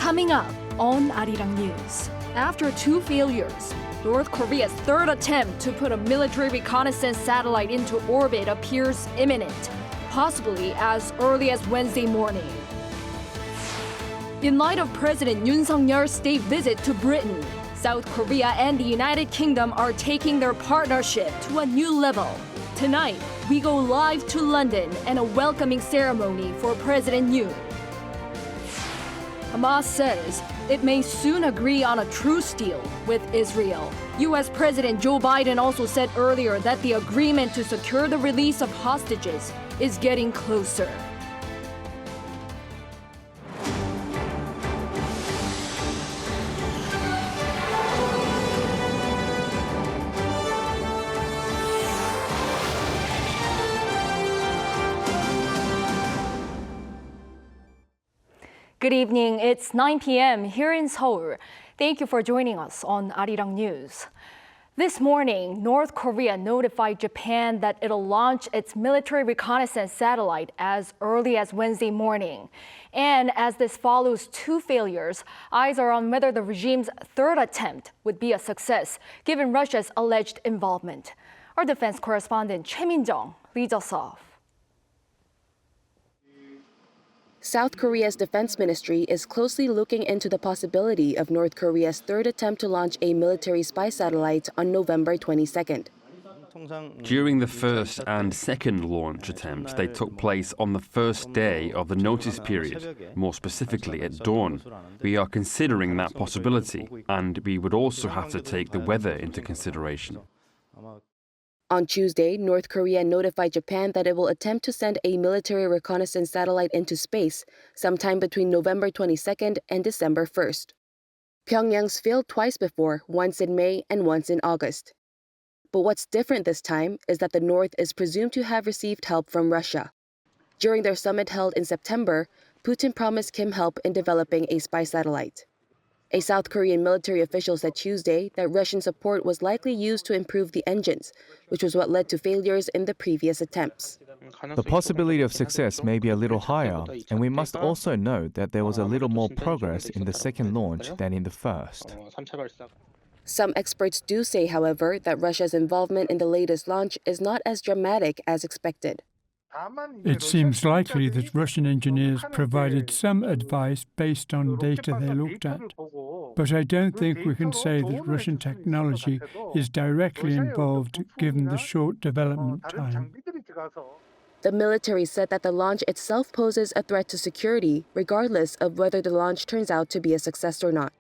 Coming up on Arirang News. After two failures, North Korea's third attempt to put a military reconnaissance satellite into orbit appears imminent, possibly as early as Wednesday morning. In light of President Yoon Suk-yeol's state visit to Britain, South Korea and the United Kingdom are taking their partnership to a new level. Tonight, we go live to London and a welcoming ceremony for President Yoon. Hamas says it may soon agree on a truce deal with Israel. U.S. President Joe Biden also said earlier that the agreement to secure the release of hostages is getting closer. Good evening. It's 9 p.m. here in Seoul. Thank you for joining us on Arirang News. This morning, North Korea notified Japan that it'll launch its military reconnaissance satellite as early as Wednesday morning. And as this follows two failures, eyes are on whether the regime's third attempt would be a success, given Russia's alleged involvement. Our defense correspondent Choi Min-jung leads us off. South Korea's defense ministry is closely looking into the possibility of North Korea's third attempt to launch a military spy satellite on November 22nd. During the first and second launch attempts, they took place on the first day of the notice period, more specifically at dawn. We are considering that possibility, and we would also have to take the weather into consideration. On Tuesday, North Korea notified Japan that it will attempt to send a military reconnaissance satellite into space sometime between November 22nd and December 1st. Pyongyang's failed twice before, once in May and once in August. But what's different this time is that the North is presumed to have received help from Russia. During their summit held in September, Putin promised Kim help in developing a spy satellite. A South Korean military official said Tuesday that Russian support was likely used to improve the engines, which was what led to failures in the previous attempts. The possibility of success may be a little higher, and we must also note that there was a little more progress in the second launch than in the first. Some experts do say, however, that Russia's involvement in the latest launch is not as dramatic as expected. It seems likely that Russian engineers provided some advice based on data they looked at. But I don't think we can say that Russian technology is directly involved given the short development time. The military said that the launch itself poses a threat to security, regardless of whether the launch turns out to be a success or not.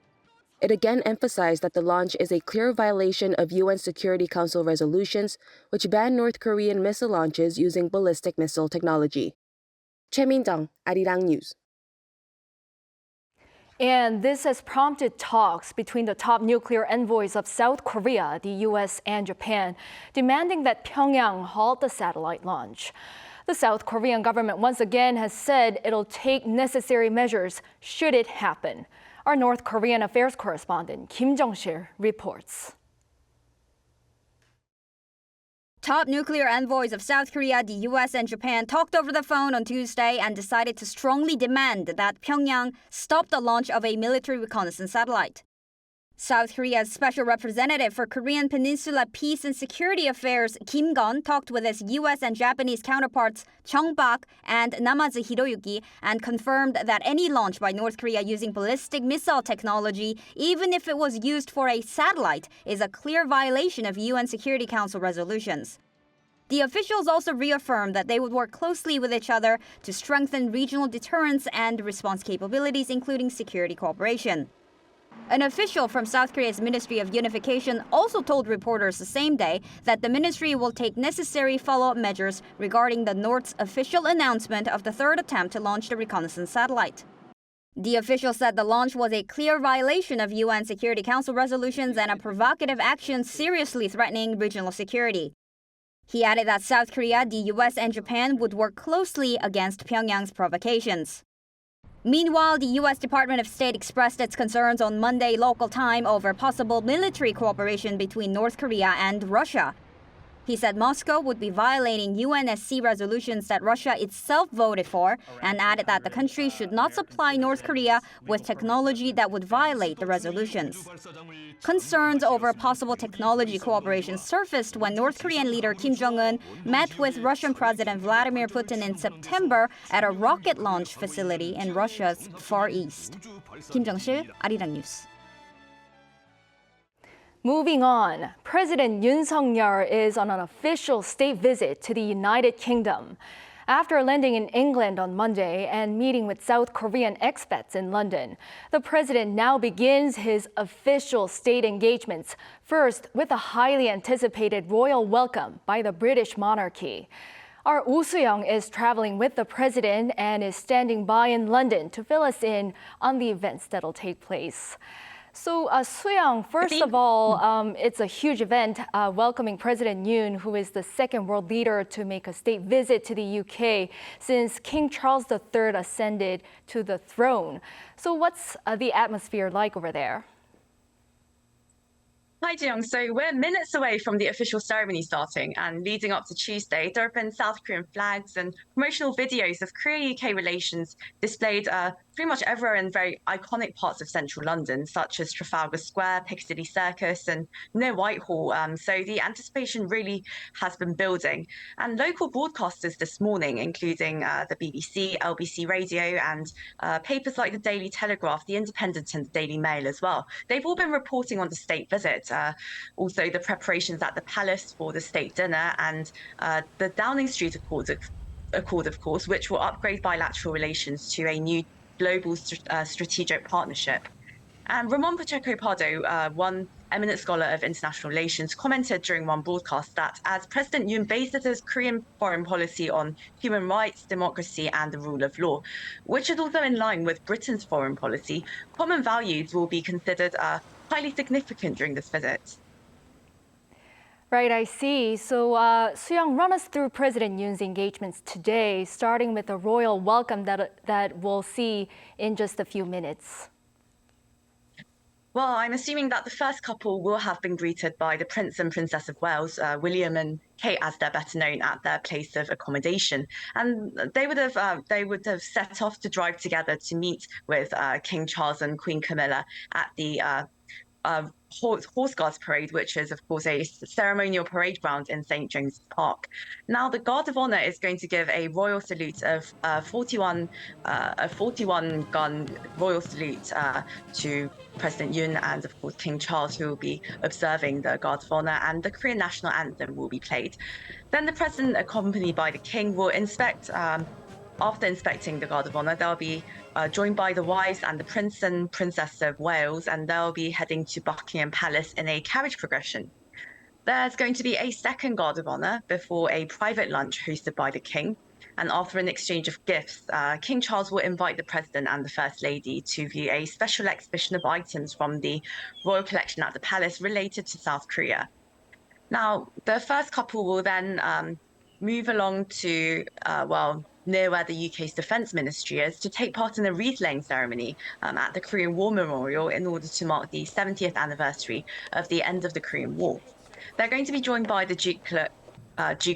It again emphasized that the launch is a clear violation of UN Security Council resolutions, which ban North Korean missile launches using ballistic missile technology. Choi Min-jung, Arirang News. And this has prompted talks between the top nuclear envoys of South Korea, the U.S., and Japan, demanding that Pyongyang halt the satellite launch. The South Korean government once again has said it'll take necessary measures should it happen. Our North Korean affairs correspondent Kim Jong-sil reports. Top nuclear envoys of South Korea, the U.S., and Japan talked over the phone on Tuesday and decided to strongly demand that Pyongyang stop the launch of a military reconnaissance satellite. South Korea's special representative for Korean Peninsula Peace and Security Affairs, Kim Gun, talked with his U.S. and Japanese counterparts Chung Bak and Namazu Hiroyuki and confirmed that any launch by North Korea using ballistic missile technology, even if it was used for a satellite, is a clear violation of UN Security Council resolutions. The officials also reaffirmed that they would work closely with each other to strengthen regional deterrence and response capabilities, including security cooperation. An official from South Korea's Ministry of Unification also told reporters the same day that the ministry will take necessary follow-up measures regarding the North's official announcement of the third attempt to launch the reconnaissance satellite. The official said the launch was a clear violation of UN Security Council resolutions and a provocative action seriously threatening regional security. He added that South Korea, the U.S., and Japan would work closely against Pyongyang's provocations. Meanwhile, the U.S. Department of State expressed its concerns on Monday local time over possible military cooperation between North Korea and Russia. He said Moscow would be violating UNSC resolutions that Russia itself voted for, and added that the country should not supply North Korea with technology that would violate the resolutions. Concerns over possible technology cooperation surfaced when North Korean leader Kim Jong-un met with Russian President Vladimir Putin in September at a rocket launch facility in Russia's Far East. Kim Jong-sil, Arirang News. Moving on, President Yoon Suk-yeol is on an official state visit to the United Kingdom. After landing in England on Monday and meeting with South Korean expats in London, the president now begins his official state engagements, first with a highly anticipated royal welcome by the British monarchy. Our Oh Soo-young is traveling with the president and is standing by in London to fill us in on the events that'll take place. So, Soo-young, first of all, it's a huge event welcoming President Yoon, who is the second world leader to make a state visit to the UK since King Charles III ascended to the throne. So what's the atmosphere like over there? Hi, Jeong. So we're minutes away from the official ceremony starting, and leading up to Tuesday, there have been South Korean flags and promotional videos of Korea-UK relations displayed pretty much everywhere in very iconic parts of central London, such as Trafalgar Square, Piccadilly Circus, and near Whitehall. So the anticipation really has been building. And local broadcasters this morning, including the BBC, LBC Radio, and papers like the Daily Telegraph, the Independent, and the Daily Mail as well, they've all been reporting on the state visit. Also, the preparations at the palace for the state dinner, and the Downing Street Accord, of course, which will upgrade bilateral relations to a new global strategic partnership. And Ramon Pacheco Pardo, one eminent scholar of international relations, commented during one broadcast that as President Yoon bases his Korean foreign policy on human rights, democracy, and the rule of law, which is also in line with Britain's foreign policy, common values will be considered highly significant during this visit. Right, I see. So, Soo-young, run us through President Yoon's engagements today, starting with the royal welcome that we'll see in just a few minutes. Well, I'm assuming that the first couple will have been greeted by the Prince and Princess of Wales, William and Kate, as they're better known, at their place of accommodation, and they would have set off to drive together to meet with King Charles and Queen Camilla at the Horse Guards Parade, which is, of course, a ceremonial parade ground in St. James's Park. Now, the Guard of Honor is going to give a royal salute of a 41-gun royal salute to President Yoon and, of course, King Charles, who will be observing the Guard of Honor, and the Korean national anthem will be played. Then the president, accompanied by the king, will inspect. After inspecting the Guard of Honor, they'll be joined by the wives and the Prince and Princess of Wales, and they'll be heading to Buckingham Palace in a carriage progression. There's going to be a second Guard of Honor before a private lunch hosted by the King. And after an exchange of gifts, King Charles will invite the President and the First Lady to view a special exhibition of items from the royal collection at the palace related to South Korea. Now, the first couple will then move along to, near where the UK's Defence Ministry is, to take part in a wreath-laying ceremony at the Korean War Memorial in order to mark the 70th anniversary of the end of the Korean War. They're going to be joined by the Duke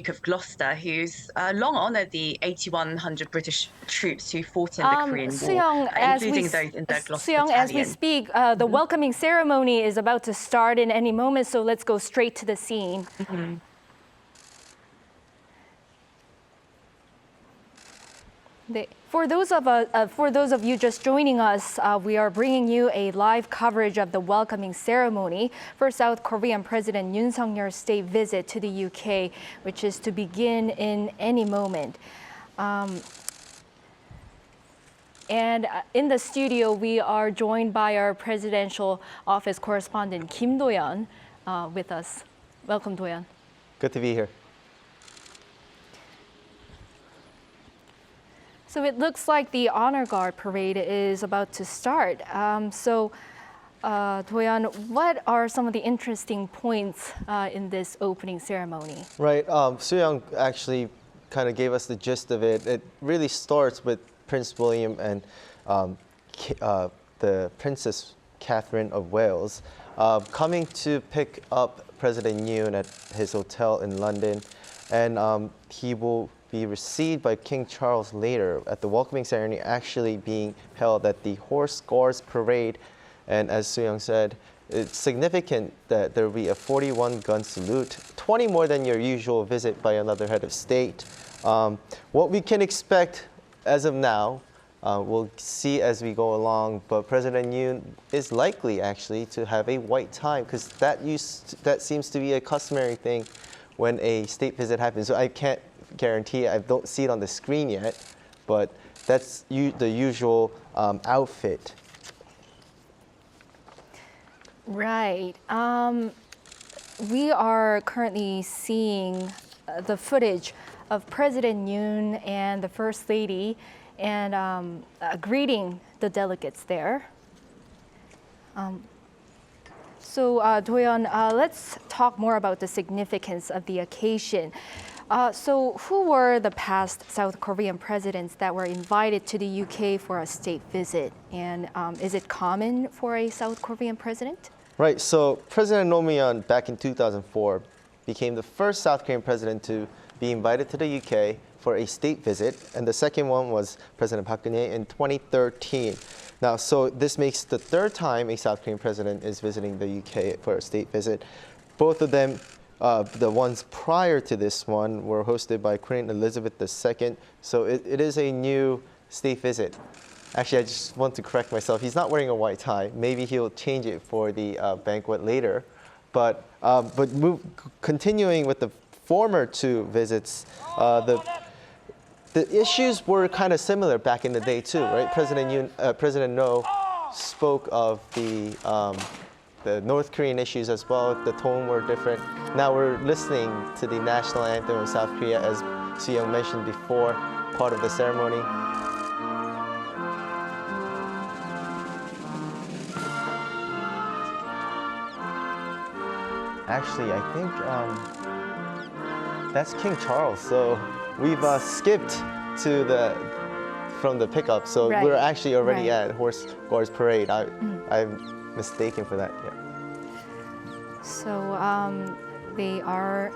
of Gloucester, who's long honoured the 8,100 British troops who fought in the Korean War, including those in the Gloucester Battalion. As we speak, the welcoming ceremony is about to start in any moment, so let's go straight to the scene. Mm-hmm. For those of you just joining us, we are bringing you a live coverage of the welcoming ceremony for South Korean President Yoon Suk-yeol's state visit to the UK, which is to begin in any moment. And in the studio, we are joined by our presidential office correspondent Kim Do-yeon with us. Welcome, Do-yeon. Good to be here. So it looks like the Honor Guard parade is about to start. Do-yeon, what are some of the interesting points in this opening ceremony? Right, Soo-young actually kind of gave us the gist of it. It really starts with Prince William and the Princess Catherine of Wales, coming to pick up President Yoon at his hotel in London. And he will be received by King Charles later at the welcoming ceremony actually being held at the Horse Guards Parade. And as Soo-young said, it's significant that there will be a 41-gun salute, 20 more than your usual visit by another head of state. What we can expect as of now, we'll see as we go along, but President Yoon is likely actually to have a white tie because that seems to be a customary thing when a state visit happens. So I can't guarantee, I don't see it on the screen yet, but that's the usual outfit. Right. We are currently seeing the footage of President Yoon and the First Lady and greeting the delegates there. So, Doyeon, let's talk more about the significance of the occasion. So, who were the past South Korean presidents that were invited to the UK for a state visit? And is it common for a South Korean president? Right, so President Roh Moo-hyun back in 2004 became the first South Korean president to be invited to the UK for a state visit, and the second one was President Park Geun-hye in 2013. Now, so this makes the third time a South Korean president is visiting the UK for a state visit. Both of them, the ones prior to this one, were hosted by Queen Elizabeth II, so it is a new state visit. Actually, I just want to correct myself. He's not wearing a white tie. Maybe he'll change it for the banquet later. But continuing with the former two visits, the issues were kind of similar back in the day too, right? President Roh spoke of the North Korean issues as well. The tone were different. Now we're listening to the national anthem of South Korea, as Soo-young mentioned before, part of the ceremony. Actually, I think that's King Charles. So we've skipped to from the pickup. So right. We're actually already at Horse Guards Parade. I'm mistaken for that. Yeah. So they are.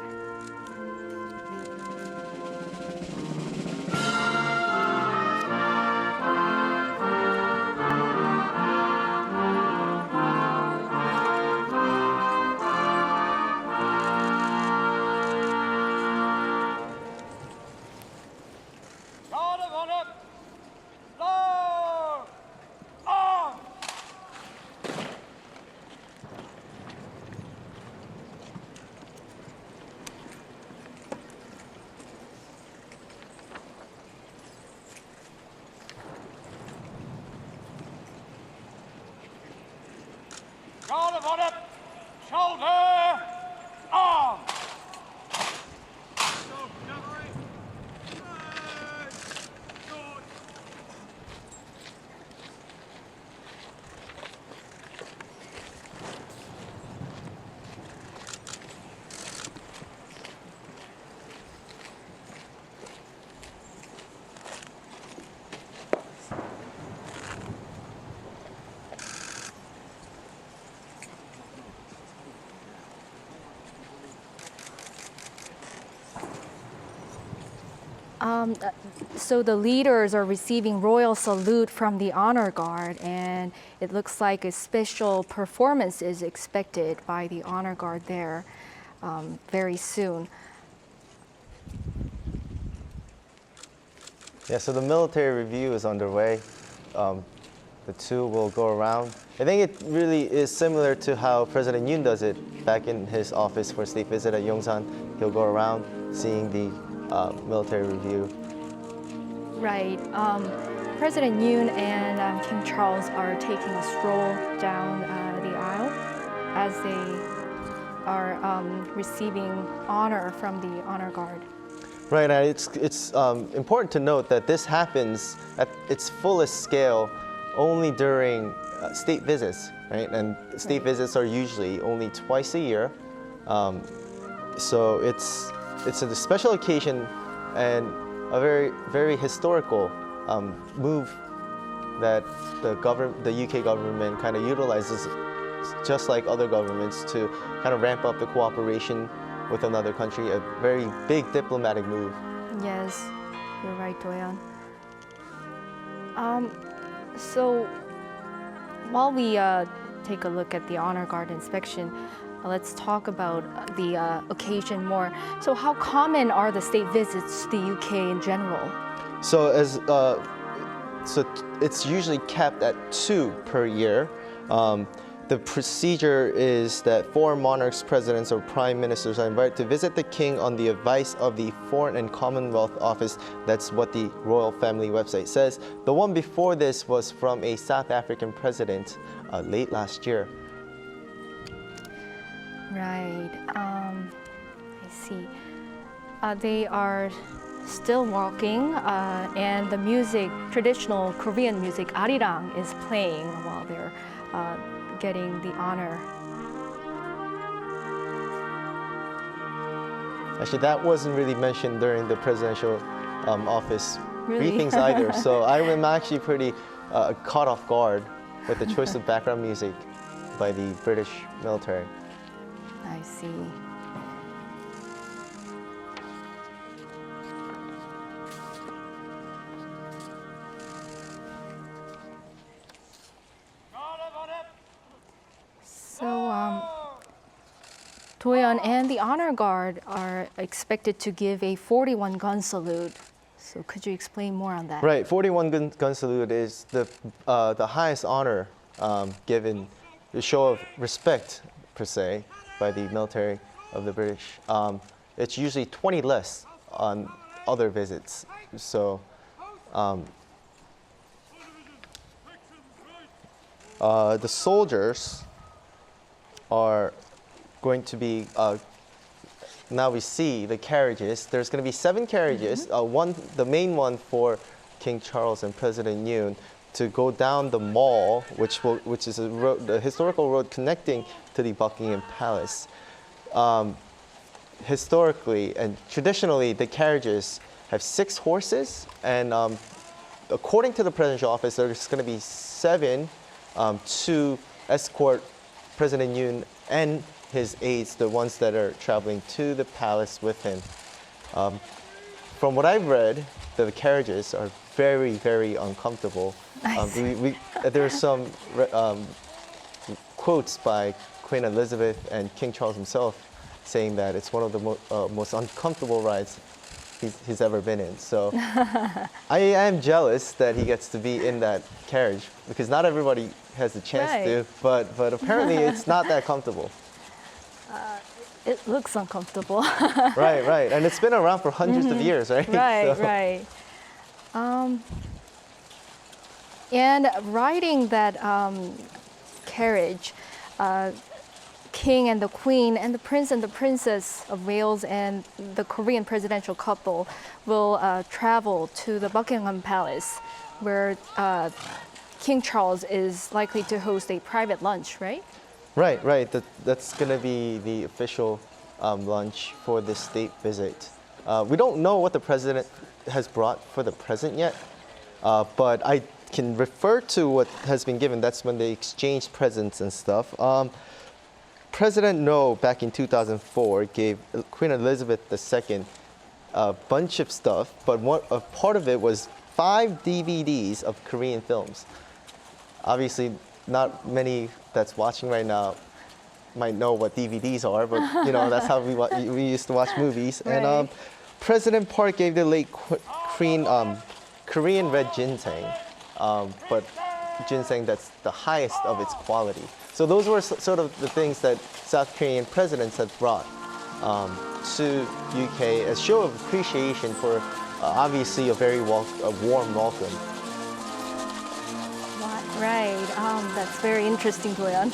Shoulder, arm. So the leaders are receiving royal salute from the honor guard, and it looks like a special performance is expected by the honor guard there very soon. Yeah, so the military review is underway. The two will go around. I think it really is similar to how President Yoon does it back in his office for state visit at Yongsan. He'll go around seeing the military review. Right. President Yoon and King Charles are taking a stroll down the aisle as they are receiving honor from the honor guard. Right, and it's important to note that this happens at its fullest scale only during state visits, right? And state visits are usually only twice a year. So it's a special occasion and a very, very historical move that the UK government kind of utilizes, just like other governments, to kind of ramp up the cooperation with another country, a very big diplomatic move. Yes, you're right, Doyeon. So while we take a look at the honor guard inspection, let's talk about the occasion more. So how common are the state visits to the UK in general? So it's usually capped at 2 per year. The procedure is that foreign monarchs, presidents, or prime ministers are invited to visit the king on the advice of the Foreign and Commonwealth Office. That's what the royal family website says. The one before this was from a South African president late last year. Right. I see. They are still walking, and the music, traditional Korean music, Arirang, is playing while they're getting the honor. Actually, that wasn't really mentioned during the presidential office Really? briefings either. So I'm actually pretty caught off guard with the choice of background music by the British military. I see. So, Doyeon and the honor guard are expected to give a 41-gun salute. So could you explain more on that? Right, 41 gun salute is the highest honor given, a show of respect per se, by the military of the British. It's usually 20 less on other visits. So the soldiers are going to be, now we see the carriages. There's going to be 7 carriages, the main one for King Charles and President Yoon, to go down the mall, which is the historical road connecting to the Buckingham Palace. Historically and traditionally, the carriages have 6 horses, and according to the presidential office, there's going to be 7 to escort President Yoon and his aides, the ones that are traveling to the palace with him. From what I've read, the carriages are very, very uncomfortable. There's some quotes by Queen Elizabeth and King Charles himself saying that it's one of the most uncomfortable rides he's ever been in. So I am jealous that he gets to be in that carriage, because not everybody has the chance to, but apparently it's not that comfortable. It looks uncomfortable. Right. And it's been around for hundreds of years, right? Right. And riding that carriage, King and the Queen and the Prince and the Princess of Wales and the Korean presidential couple will travel to the Buckingham Palace, where King Charles is likely to host a private lunch, right? Right. That's going to be the official lunch for this state visit. We don't know what the president has brought for the present yet, but I can refer to what has been given. That's when they exchanged presents and stuff. President No, back in 2004, gave Queen Elizabeth II a bunch of stuff, but a part of it was 5 DVDs of Korean films. Obviously, not many that's watching right now might know what DVDs are, but that's how we used to watch movies. Right. And President Park gave the late Queen Korean red ginseng, but ginseng that's the highest of its quality. So those were sort of the things that South Korean presidents had brought to UK as show of appreciation for obviously a very warm welcome. Right. That's very interesting, Doyeon.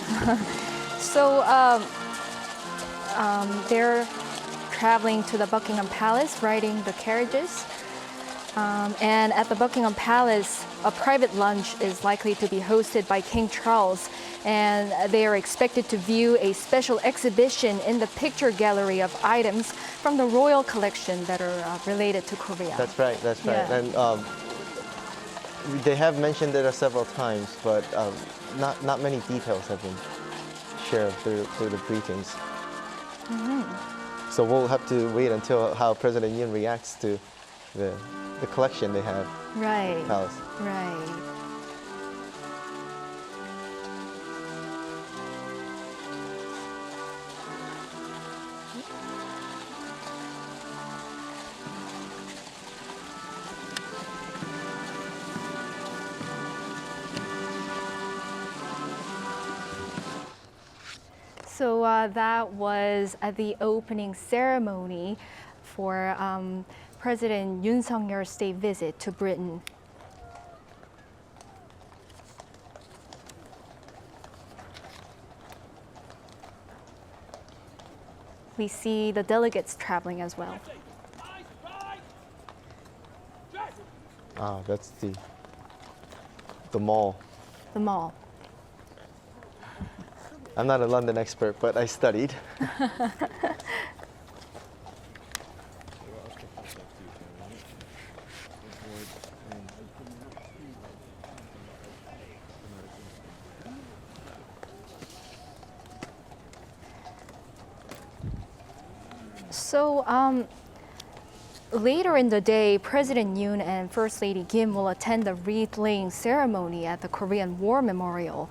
So they're traveling to the Buckingham Palace, riding the carriages. And at the Buckingham Palace, a private lunch is likely to be hosted by King Charles. And they are expected to view a special exhibition in the picture gallery of items from the royal collection that are related to Korea. That's right. Yeah. And They have mentioned it several times, but not many details have been shared through the briefings. So we'll have to wait until how President Yoon reacts to the collection they have. Right. Palace. Right. So that was at the opening ceremony for President Yoon Suk-yeol's state visit to Britain. We see the delegates traveling as well. Ah, that's the mall. The mall. I'm not a London expert, but I studied. So later in the day, President Yoon and First Lady Kim will attend the wreath-laying ceremony at the Korean War Memorial,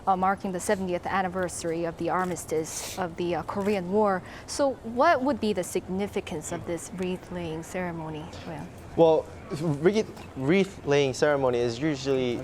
marking the 70th anniversary of the armistice of the Korean War. So what would be the significance of this wreath-laying ceremony? Well, wreath-laying ceremony is usually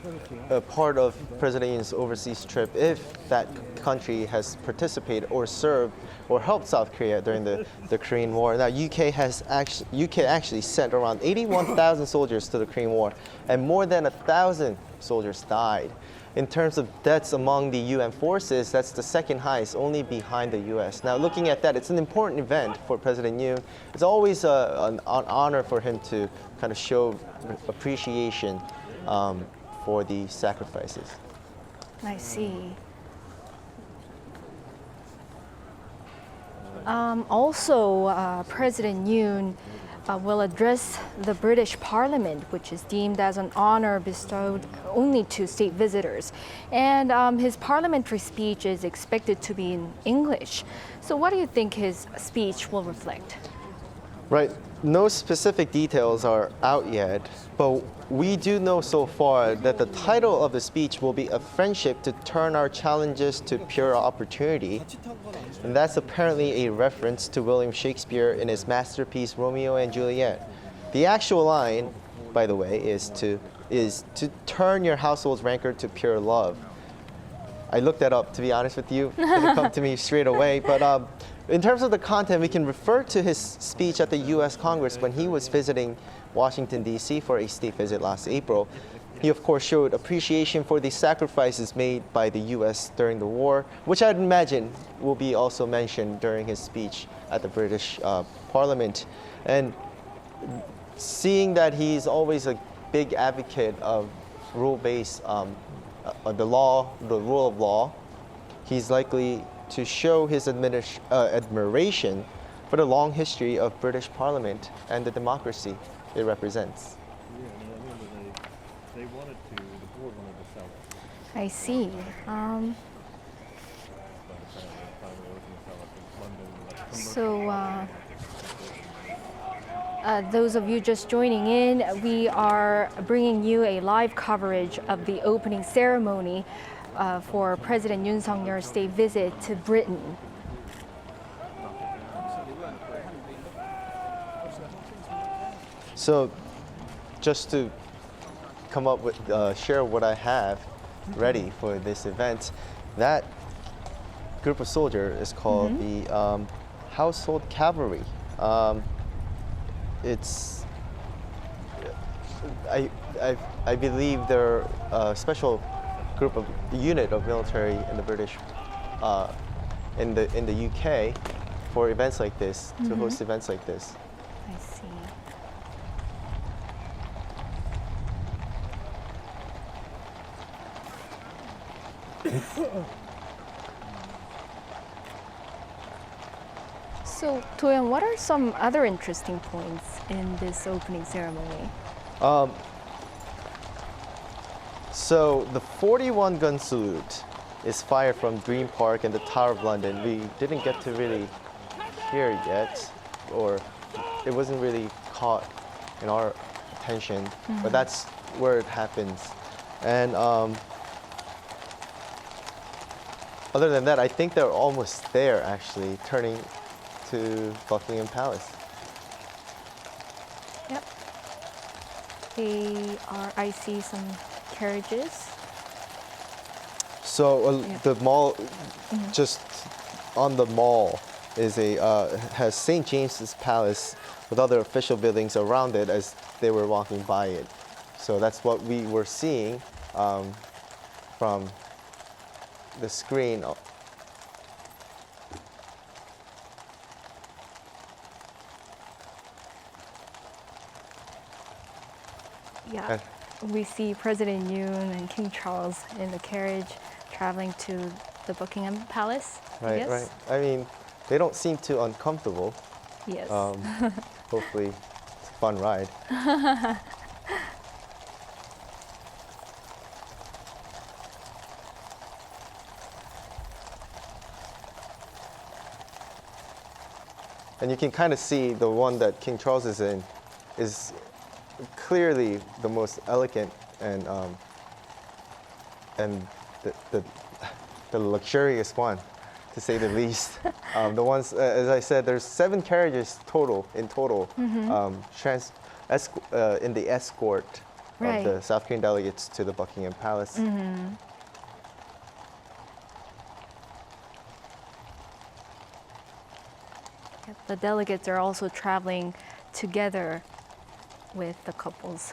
a part of President Yoon's overseas trip if that country has participated or served or helped South Korea during the Korean War. Now, UK actually sent around 81,000 soldiers to the Korean War, and more than 1,000 soldiers died. In terms of deaths among the UN forces, that's the second highest, only behind the US. Now, looking at that, it's an important event for President Yoon. It's always an honor for him to kind of show appreciation for the sacrifices. I see. Also, President Yoon will address the British Parliament, which is deemed as an honor bestowed only to state visitors. And his parliamentary speech is expected to be in English. So what do you think his speech will reflect? Right. No specific details are out yet, but we do know so far that the title of the speech will be "A Friendship to Turn Our Challenges to Pure Opportunity." And that's apparently a reference to William Shakespeare in his masterpiece Romeo and Juliet. The actual line, by the way, is to turn your household's rancor to pure love. I looked that up, to be honest with you. It didn't come to me straight away, but in terms of the content, we can refer to his speech at the U.S. Congress when he was visiting Washington, D.C. for a state visit last April. He, of course, showed appreciation for the sacrifices made by the U.S. during the war, which I'd imagine will be also mentioned during his speech at the British Parliament. And seeing that he's always a big advocate of rule-based, the rule of law, he's likely to show his admiration for the long history of British Parliament and the democracy it represents. I see. So those of you just joining in, we are bringing you a live coverage of the opening ceremony for President Yoon Suk-yeol's state visit to Britain. So, just to come up with, share what I have ready for this event, that group of soldiers is called the Household Cavalry. I believe they're a special group of unit of military in the British, in the UK, for events like this, to host events like this. I see. So, Toyoung, what are some other interesting points in this opening ceremony? So the 41-gun salute is fired from Green Park and the Tower of London. We didn't get to really hear it yet, or it wasn't really caught in our attention, but that's where it happens. And other than that, I think they're almost there, actually, turning to Buckingham Palace. Yep. I see some carriages. So the mall, just on the mall, is has St. James's Palace with other official buildings around it as they were walking by it. So that's what we were seeing from the screen. Yeah, we see President Yoon and King Charles in the carriage traveling to the Buckingham Palace. Right, right. I mean, they don't seem too uncomfortable. Yes. Hopefully, it's a fun ride. And you can kind of see the one that King Charles is in is clearly the most elegant and the luxurious one, to say the least. The ones, as I said, there's 7 carriages in total, in the escort of the South Korean delegates to the Buckingham Palace. The delegates are also traveling together with the couples.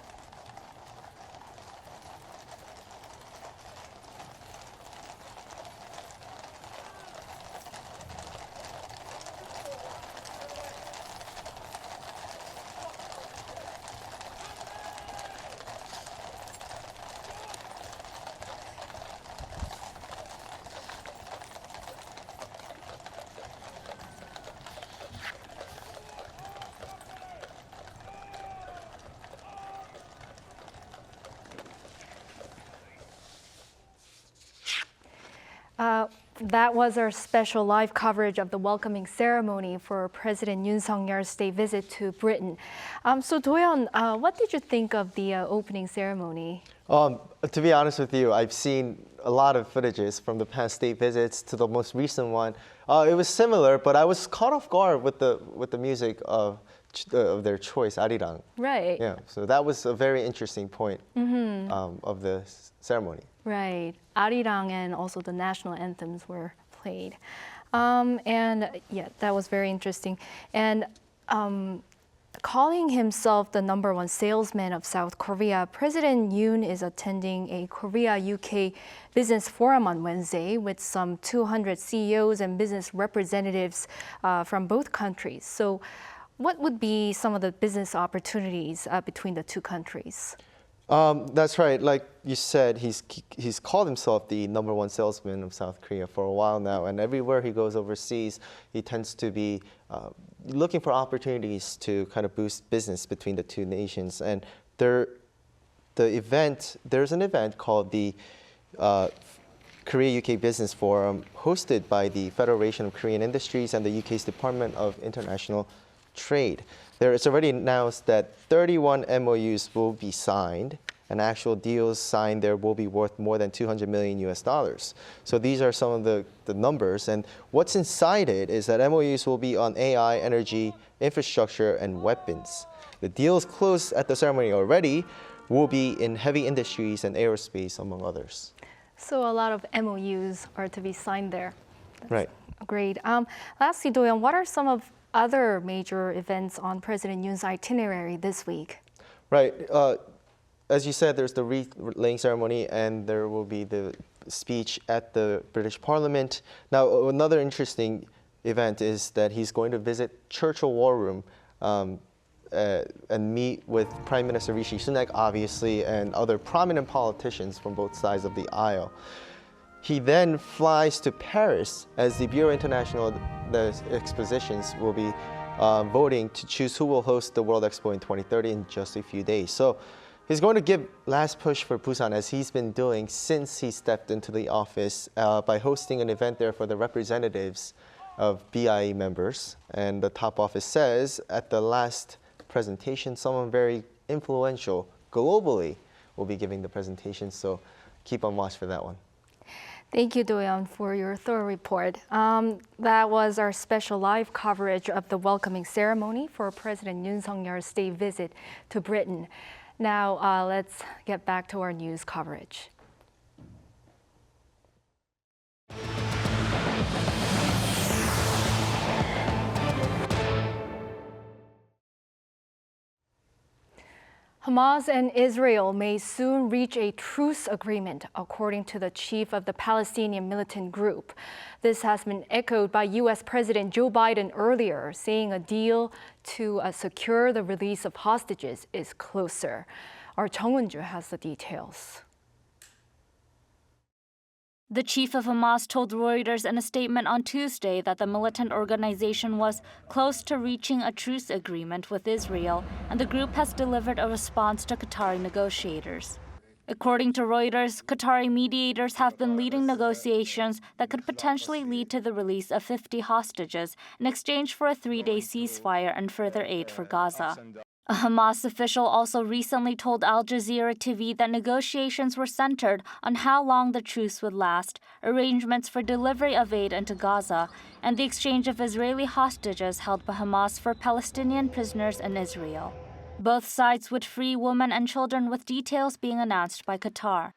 That was our special live coverage of the welcoming ceremony for President Yoon Suk-yeol's state visit to Britain. So Doyeon, what did you think of the opening ceremony? To be honest with you, I've seen a lot of footages from the past state visits to the most recent one. It was similar, but I was caught off guard with the music of their choice, Arirang. Right. Yeah, so that was a very interesting point of the ceremony. Right. Arirang and also the national anthems were played. And yeah, that was very interesting. And calling himself the #1 salesman of South Korea, President Yoon is attending a Korea-UK business forum on Wednesday with some 200 CEOs and business representatives from both countries. So what would be some of the business opportunities between the two countries? That's right. Like you said, he's called himself the #1 salesman of South Korea for a while now, and everywhere he goes overseas, he tends to be looking for opportunities to kind of boost business between the two nations. And there's an event called the Korea-UK Business Forum, hosted by the Federation of Korean Industries and the UK's Department of International Trade. It's already announced that 31 MOUs will be signed, and actual deals signed there will be worth more than $200 million. So these are some of the numbers, and what's inside it is that MOUs will be on AI, energy, infrastructure, and weapons. The deals closed at the ceremony already will be in heavy industries and aerospace, among others. So a lot of MOUs are to be signed there. That's right. Great. Lastly, Doyeon, what are some of other major events on President Yoon's itinerary this week? Right. As you said, there's the wreath-laying ceremony, and there will be the speech at the British Parliament. Now, another interesting event is that he's going to visit Churchill War Room and meet with Prime Minister Rishi Sunak, obviously, and other prominent politicians from both sides of the aisle. He then flies to Paris as the Bureau International Expositions will be voting to choose who will host the World Expo in 2030 in just a few days. So He's going to give last push for Busan, as he's been doing since he stepped into the office, by hosting an event there for the representatives of BIE members. And the top office says at the last presentation, someone very influential globally will be giving the presentation. So keep on watch for that one. Thank you, Do-yeon, for your thorough report. That was our special live coverage of the welcoming ceremony for President Yoon Suk-yeol's state visit to Britain. Now, let's get back to our news coverage. Hamas and Israel may soon reach a truce agreement, according to the chief of the Palestinian militant group. This has been echoed by U.S. President Joe Biden earlier, saying a deal to secure the release of hostages is closer. Our Chung Won-ju has the details. The chief of Hamas told Reuters in a statement on Tuesday that the militant organization was close to reaching a truce agreement with Israel, and the group has delivered a response to Qatari negotiators. According to Reuters, Qatari mediators have been leading negotiations that could potentially lead to the release of 50 hostages in exchange for a 3-day ceasefire and further aid for Gaza. A Hamas official also recently told Al Jazeera TV that negotiations were centered on how long the truce would last, arrangements for delivery of aid into Gaza, and the exchange of Israeli hostages held by Hamas for Palestinian prisoners in Israel. Both sides would free women and children, with details being announced by Qatar.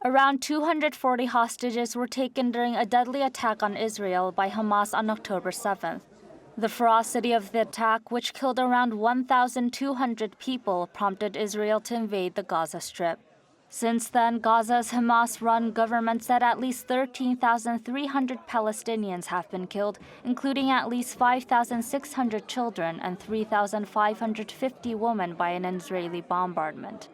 Around 240 hostages were taken during a deadly attack on Israel by Hamas on October 7th. The ferocity of the attack, which killed around 1,200 people, prompted Israel to invade the Gaza Strip. Since then, Gaza's Hamas-run government said at least 13,300 Palestinians have been killed, including at least 5,600 children and 3,550 women by an Israeli bombardment.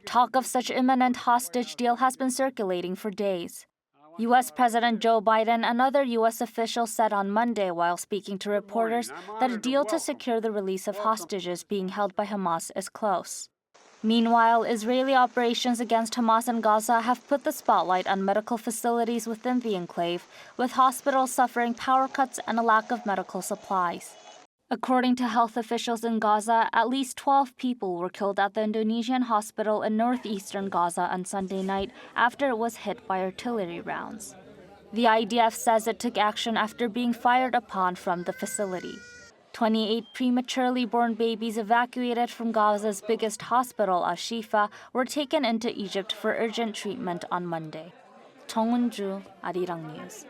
Talk of such imminent hostage deal has been circulating for days. U.S. President Joe Biden and other U.S. officials said on Monday while speaking to reporters that a deal to secure the release of hostages being held by Hamas is close. Meanwhile, Israeli operations against Hamas in Gaza have put the spotlight on medical facilities within the enclave, with hospitals suffering power cuts and a lack of medical supplies. According to health officials in Gaza, at least 12 people were killed at the Indonesian hospital in northeastern Gaza on Sunday night after it was hit by artillery rounds. The IDF says it took action after being fired upon from the facility. 28 prematurely born babies evacuated from Gaza's biggest hospital, Al-Shifa, were taken into Egypt for urgent treatment on Monday. Chung Won-ju, Arirang News.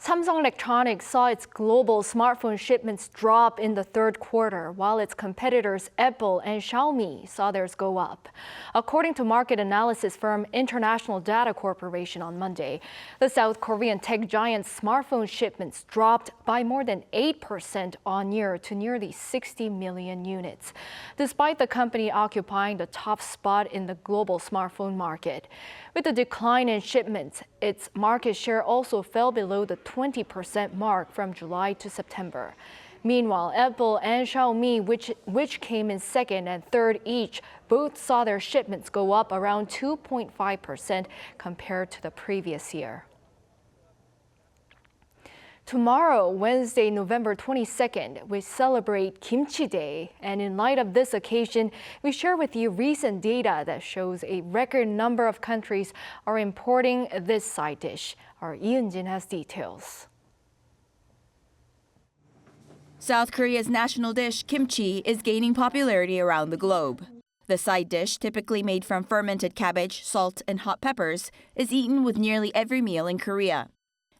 Samsung Electronics saw its global smartphone shipments drop in the third quarter, while its competitors Apple and Xiaomi saw theirs go up. According to market analysis firm International Data Corporation on Monday, the South Korean tech giant's smartphone shipments dropped by more than 8% on-year to nearly 60 million units, despite the company occupying the top spot in the global smartphone market. With the decline in shipments, its market share also fell below the 20% mark from July to September. Meanwhile, Apple and Xiaomi, which came in second and third each, both saw their shipments go up around 2.5% compared to the previous year. Tomorrow, Wednesday, November 22nd, we celebrate Kimchi Day. And in light of this occasion, we share with you recent data that shows a record number of countries are importing this side dish. Our Yeon has details. South Korea's national dish, kimchi, is gaining popularity around the globe. The side dish, typically made from fermented cabbage, salt, and hot peppers, is eaten with nearly every meal in Korea.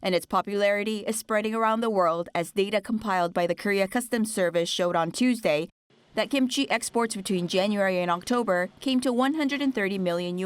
And its popularity is spreading around the world as data compiled by the Korea Customs Service showed on Tuesday that kimchi exports between January and October came to $130 million.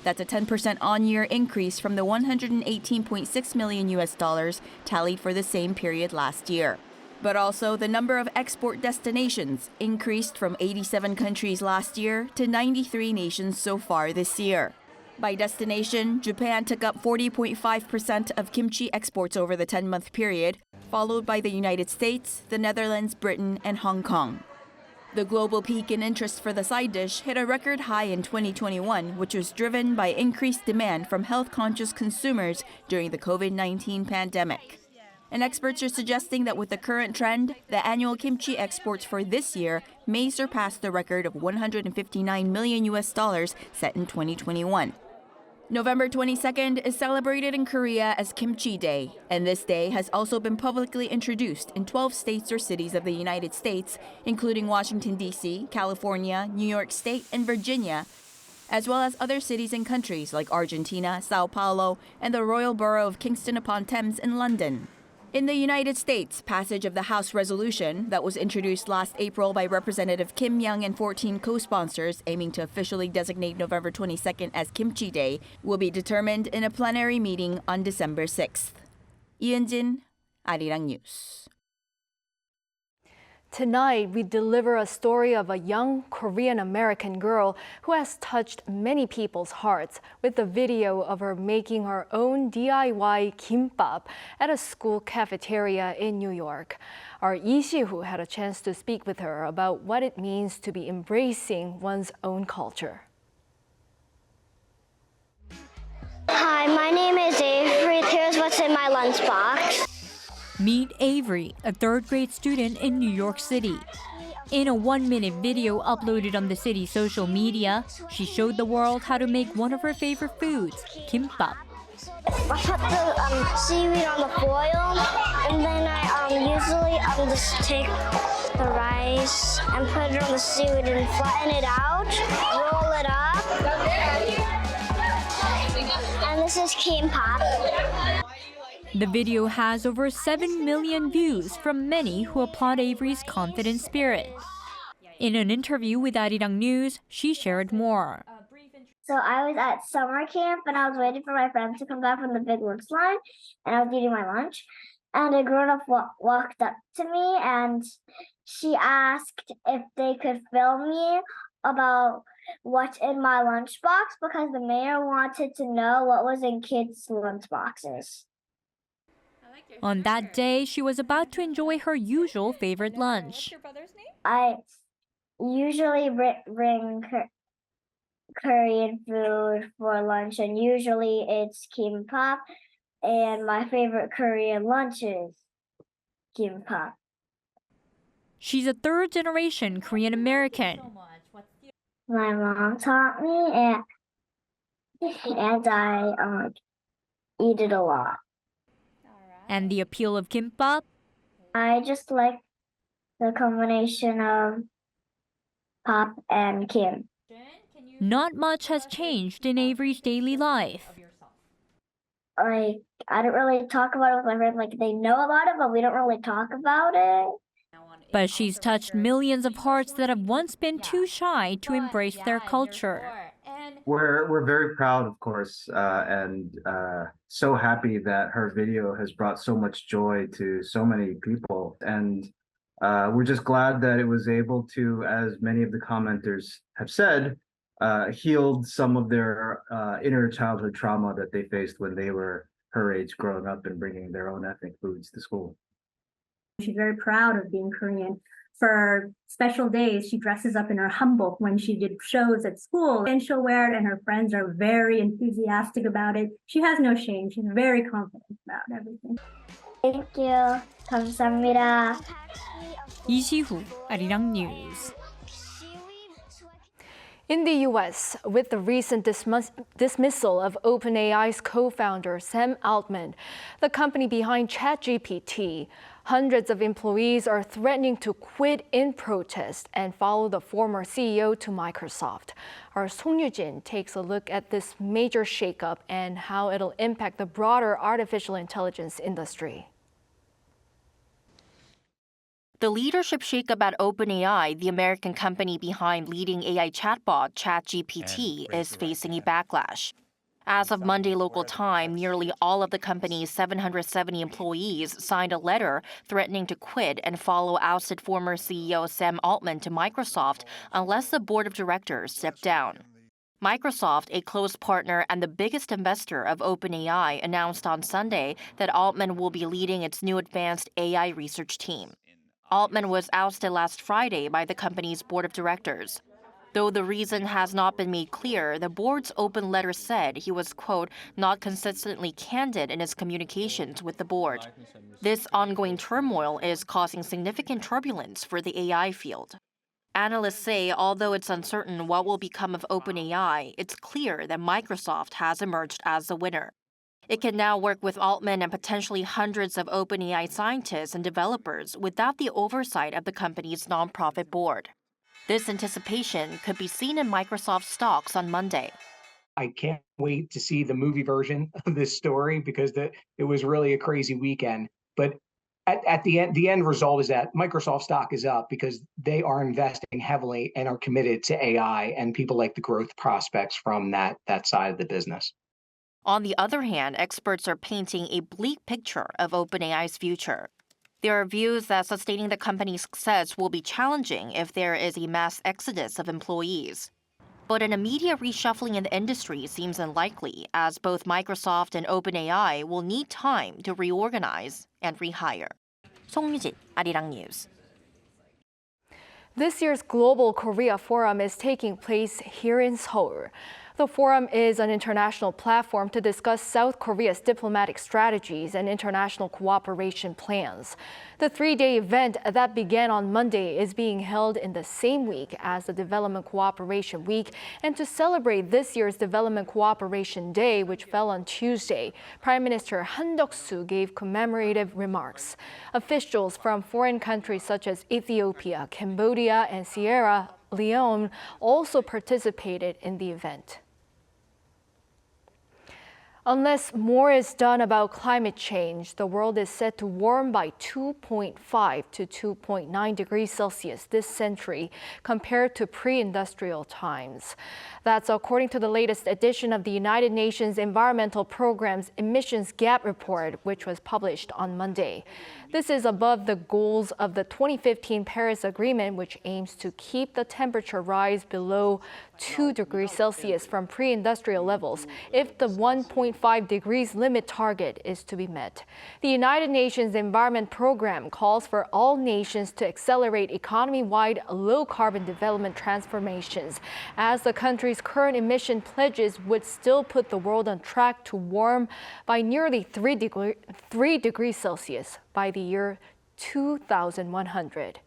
That's a 10% on-year increase from the $118.6 million tallied for the same period last year. But also, the number of export destinations increased from 87 countries last year to 93 nations so far this year. By destination, Japan took up 40.5% of kimchi exports over the 10-month period, followed by the United States, the Netherlands, Britain, and Hong Kong. The global peak in interest for the side dish hit a record high in 2021, which was driven by increased demand from health-conscious consumers during the COVID-19 pandemic. And experts are suggesting that with the current trend, the annual kimchi exports for this year may surpass the record of $159 million set in 2021. November 22nd is celebrated in Korea as Kimchi Day, and this day has also been publicly introduced in 12 states or cities of the United States, including Washington, D.C., California, New York State, and Virginia, as well as other cities and countries like Argentina, Sao Paulo, and the Royal Borough of Kingston-upon-Thames in London. In the United States, passage of the House resolution that was introduced last April by Representative Kim Young and 14 co-sponsors aiming to officially designate November 22nd as Kimchi Day will be determined in a plenary meeting on December 6th. 이은진, Arirang News. Tonight, we deliver a story of a young Korean-American girl who has touched many people's hearts with a video of her making her own DIY kimbap at a school cafeteria in New York. Our Lee Si-hoo had a chance to speak with her about what it means to be embracing one's own culture. Hi, my name is Avery. Here's what's in my lunchbox. Meet Avery, a third-grade student in New York City. In a 1-minute video uploaded on the city's social media, she showed the world how to make one of her favorite foods, kimbap. I put the seaweed on the foil, and then I usually just take the rice and put it on the seaweed and flatten it out, roll it up, and this is kimbap. The video has over 7 million views from many who applaud Avery's confident spirit. In an interview with Arirang News, she shared more. So I was at summer camp and I was waiting for my friends to come back from the big lunch line, and I was eating my lunch. And a grown-up walked up to me and she asked if they could film me about what's in my lunchbox because the mayor wanted to know what was in kids' lunchboxes. On that day, she was about to enjoy her usual favorite lunch. I usually bring Korean food for lunch, and usually it's kimbap, and my favorite Korean lunch is kimbap. She's a third-generation Korean American. My mom taught me, and I eat it a lot. And the appeal of kimbap? I just like the combination of pop and kim. Not much has changed in Avery's daily life. I don't really talk about it with my friends. They know about it, but we don't really talk about it. But she's touched millions of hearts that have once been too shy to embrace their culture. We're very proud, of course, and so happy that her video has brought so much joy to so many people. And we're just glad that it was able to, as many of the commenters have said, healed some of their inner childhood trauma that they faced when they were her age growing up and bringing their own ethnic foods to school. She's very proud of being Korean. For special days, she dresses up in her hanbok when she did shows at school, and she'll wear it, and her friends are very enthusiastic about it. She has no shame. She's very confident about everything. Thank you. 감사합니다. Lee Si-hoo, Arirang News. In the U.S., with the recent dismissal of OpenAI's co-founder Sam Altman, the company behind ChatGPT, hundreds of employees are threatening to quit in protest and follow the former CEO to Microsoft. Our Song Yu-jin takes a look at this major shakeup and how it'll impact the broader artificial intelligence industry. The leadership shakeup at OpenAI, the American company behind leading AI chatbot ChatGPT, is facing a backlash. As of Monday local time, nearly all of the company's 770 employees signed a letter threatening to quit and follow ousted former CEO Sam Altman to Microsoft unless the board of directors step down. Microsoft, a close partner and the biggest investor of OpenAI, announced on Sunday that Altman will be leading its new advanced AI research team. Altman was ousted last Friday by the company's board of directors. Though the reason has not been made clear, the board's open letter said he was, quote, not consistently candid in his communications with the board. This ongoing turmoil is causing significant turbulence for the AI field. Analysts say although it's uncertain what will become of OpenAI, it's clear that Microsoft has emerged as the winner. It can now work with Altman and potentially hundreds of OpenAI scientists and developers without the oversight of the company's nonprofit board. This anticipation could be seen in Microsoft stocks on Monday. I can't wait to see the movie version of this story because it was really a crazy weekend. But at the end result is that Microsoft stock is up because they are investing heavily and are committed to AI, and people like the growth prospects from that side of the business. On the other hand, experts are painting a bleak picture of OpenAI's future. There are views that sustaining the company's success will be challenging if there is a mass exodus of employees. But an immediate reshuffling in the industry seems unlikely, as both Microsoft and OpenAI will need time to reorganize and rehire. 송유진, Arirang News. This year's Global Korea Forum is taking place here in Seoul. The forum is an international platform to discuss South Korea's diplomatic strategies and international cooperation plans. The three-day event that began on Monday is being held in the same week as the Development Cooperation Week. And to celebrate this year's Development Cooperation Day, which fell on Tuesday, Prime Minister Han Duck-soo gave commemorative remarks. Officials from foreign countries such as Ethiopia, Cambodia, and Sierra Leone also participated in the event. Unless more is done about climate change, the world is set to warm by 2.5 to 2.9 degrees Celsius this century compared to pre-industrial times. That's according to the latest edition of the United Nations Environmental Programme's Emissions Gap Report, which was published on Monday. This is above the goals of the 2015 Paris Agreement, which aims to keep the temperature rise below 2 degrees Celsius from pre-industrial levels if the 1.5 degrees limit target is to be met. The United Nations Environment Programme calls for all nations to accelerate economy-wide low-carbon development transformations, as the country's current emission pledges would still put the world on track to warm by nearly 3 degrees Celsius by the year 2100.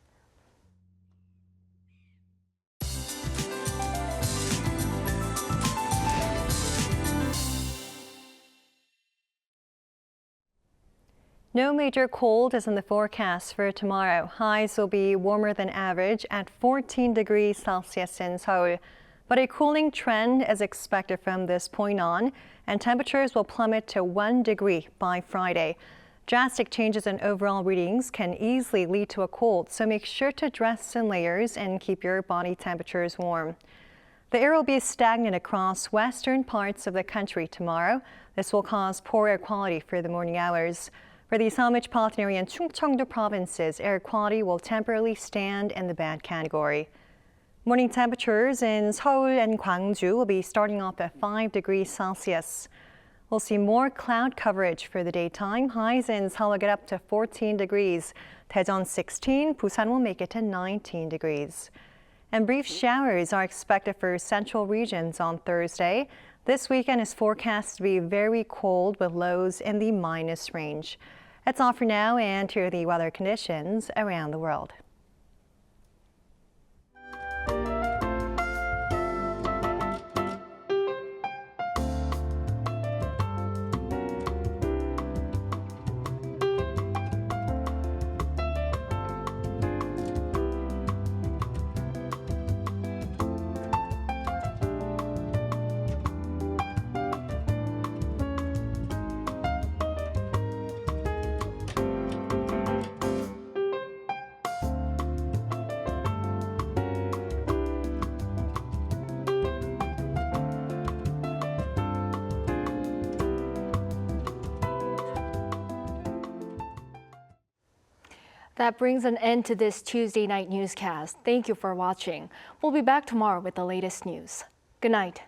No major cold is in the forecast for tomorrow. Highs will be warmer than average at 14 degrees Celsius in Seoul. But a cooling trend is expected from this point on, and temperatures will plummet to 1 degree by Friday. Drastic changes in overall readings can easily lead to a cold, so make sure to dress in layers and keep your body temperatures warm. The air will be stagnant across western parts of the country tomorrow. This will cause poor air quality for the morning hours. For the Seoul metropolitan area and Chungcheongdo provinces, air quality will temporarily stand in the bad category. Morning temperatures in Seoul and Gwangju will be starting off at 5 degrees Celsius. We'll see more cloud coverage for the daytime. Highs in Seoul will get up to 14 degrees. Daejeon 16, Busan will make it to 19 degrees. And brief showers are expected for central regions on Thursday. This weekend is forecast to be very cold with lows in the minus range. That's all for now, and here are the weather conditions around the world. That brings an end to this Tuesday night newscast. Thank you for watching. We'll be back tomorrow with the latest news. Good night.